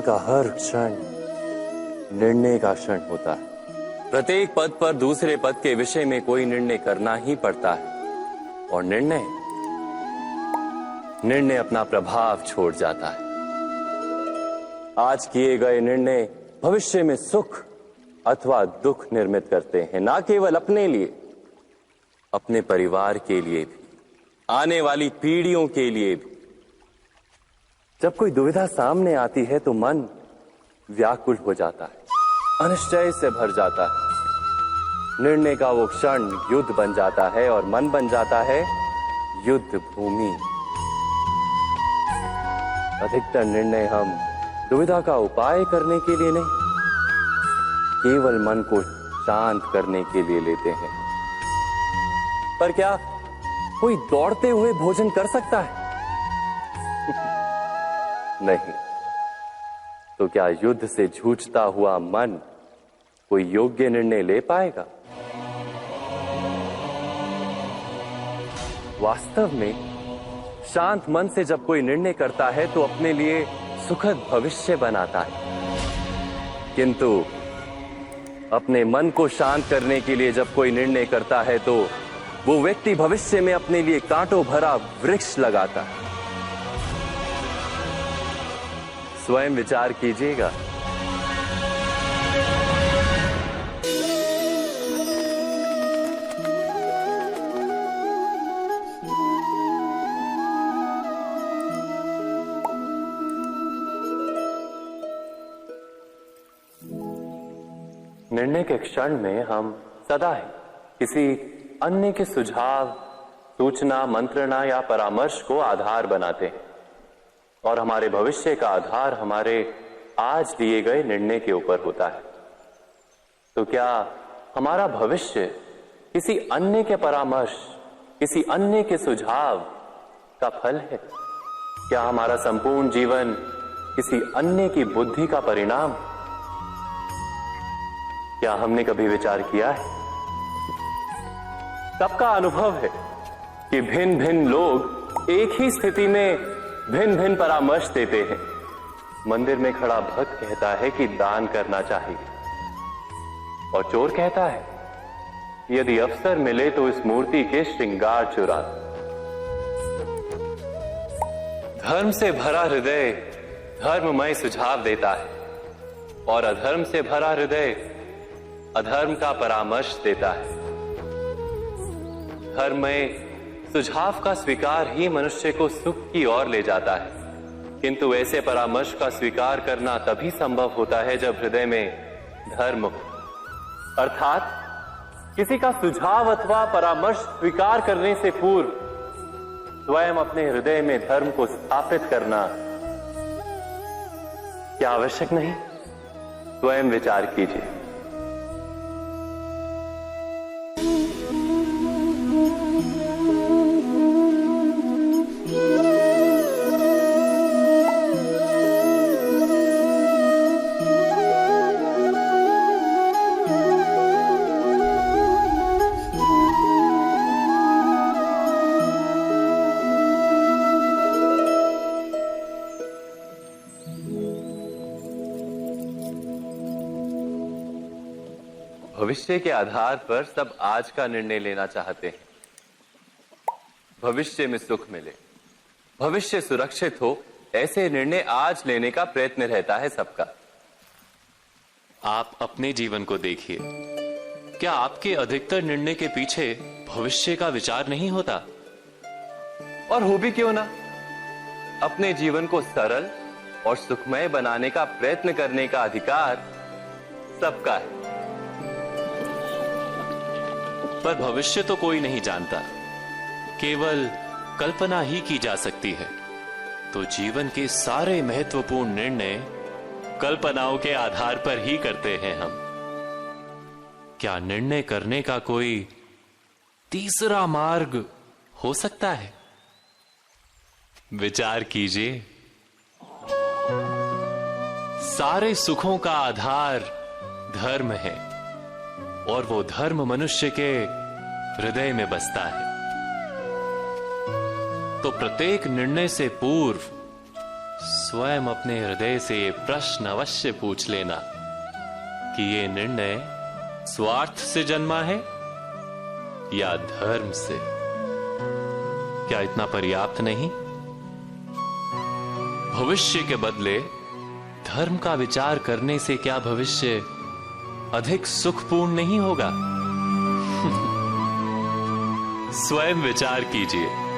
का हर क्षण निर्णय का क्षण होता है। प्रत्येक पद पर दूसरे पद के विषय में कोई निर्णय करना ही पड़ता है और निर्णय अपना प्रभाव छोड़ जाता है। आज किए गए निर्णय भविष्य में सुख अथवा दुख निर्मित करते हैं, ना केवल अपने लिए, अपने परिवार के लिए भी, आने वाली पीढ़ियों के लिए भी। जब कोई दुविधा सामने आती है तो मन व्याकुल हो जाता है, अनिश्चय से भर जाता है। निर्णय का वो क्षण युद्ध बन जाता है और मन बन जाता है युद्ध भूमि। अधिकतर निर्णय हम दुविधा का उपाय करने के लिए नहीं, केवल मन को शांत करने के लिए लेते हैं। पर क्या कोई दौड़ते हुए भोजन कर सकता है? नहीं। तो क्या युद्ध से जूझता हुआ मन कोई योग्य निर्णय ले पाएगा? वास्तव में शांत मन से जब कोई निर्णय करता है तो अपने लिए सुखद भविष्य बनाता है, किंतु अपने मन को शांत करने के लिए जब कोई निर्णय करता है तो वो व्यक्ति भविष्य में अपने लिए कांटों भरा वृक्ष लगाता है। स्वयं विचार कीजिएगा। निर्णय के क्षण में हम सदा ही किसी अन्य के सुझाव, सूचना, मंत्रणा या परामर्श को आधार बनाते हैं और हमारे भविष्य का आधार हमारे आज लिए गए निर्णय के ऊपर होता है। तो क्या हमारा भविष्य किसी अन्य के परामर्श, किसी अन्य के सुझाव का फल है? क्या हमारा संपूर्ण जीवन किसी अन्य की बुद्धि का परिणाम? क्या हमने कभी विचार किया है? सबका अनुभव है कि भिन्न भिन्न लोग एक ही स्थिति में भिन्न भिन्न परामर्श देते हैं। मंदिर में खड़ा भक्त कहता है कि दान करना चाहिए और चोर कहता है यदि अवसर मिले तो इस मूर्ति के श्रृंगार चुरा। धर्म से भरा हृदय धर्ममय सुझाव देता है और अधर्म से भरा हृदय अधर्म का परामर्श देता है। धर्ममय सुझाव का स्वीकार ही मनुष्य को सुख की ओर ले जाता है, किंतु ऐसे परामर्श का स्वीकार करना तभी संभव होता है जब हृदय में धर्म हो। अर्थात किसी का सुझाव अथवा परामर्श स्वीकार करने से पूर्व स्वयं अपने हृदय में धर्म को स्थापित करना क्या आवश्यक नहीं? स्वयं विचार कीजिए। भविष्य के आधार पर सब आज का निर्णय लेना चाहते हैं। भविष्य में सुख मिले, भविष्य सुरक्षित हो, ऐसे निर्णय आज लेने का प्रयत्न रहता है सबका। आप अपने जीवन को देखिए, क्या आपके अधिकतर निर्णय के पीछे भविष्य का विचार नहीं होता? और हो भी क्यों ना। अपने जीवन को सरल और सुखमय बनाने का प्रयत्न करने का अधिकार सबका है। पर भविष्य तो कोई नहीं जानता, केवल कल्पना ही की जा सकती है। तो जीवन के सारे महत्वपूर्ण निर्णय कल्पनाओं के आधार पर ही करते हैं हम। क्या निर्णय करने का कोई तीसरा मार्ग हो सकता है? विचार कीजिए। सारे सुखों का आधार धर्म है और वो धर्म मनुष्य के हृदय में बसता है। तो प्रत्येक निर्णय से पूर्व स्वयं अपने हृदय से ये प्रश्न अवश्य पूछ लेना कि ये निर्णय स्वार्थ से जन्मा है या धर्म से। क्या इतना पर्याप्त नहीं? भविष्य के बदले धर्म का विचार करने से क्या भविष्य अधिक सुखपूर्ण नहीं होगा? स्वयं विचार कीजिए।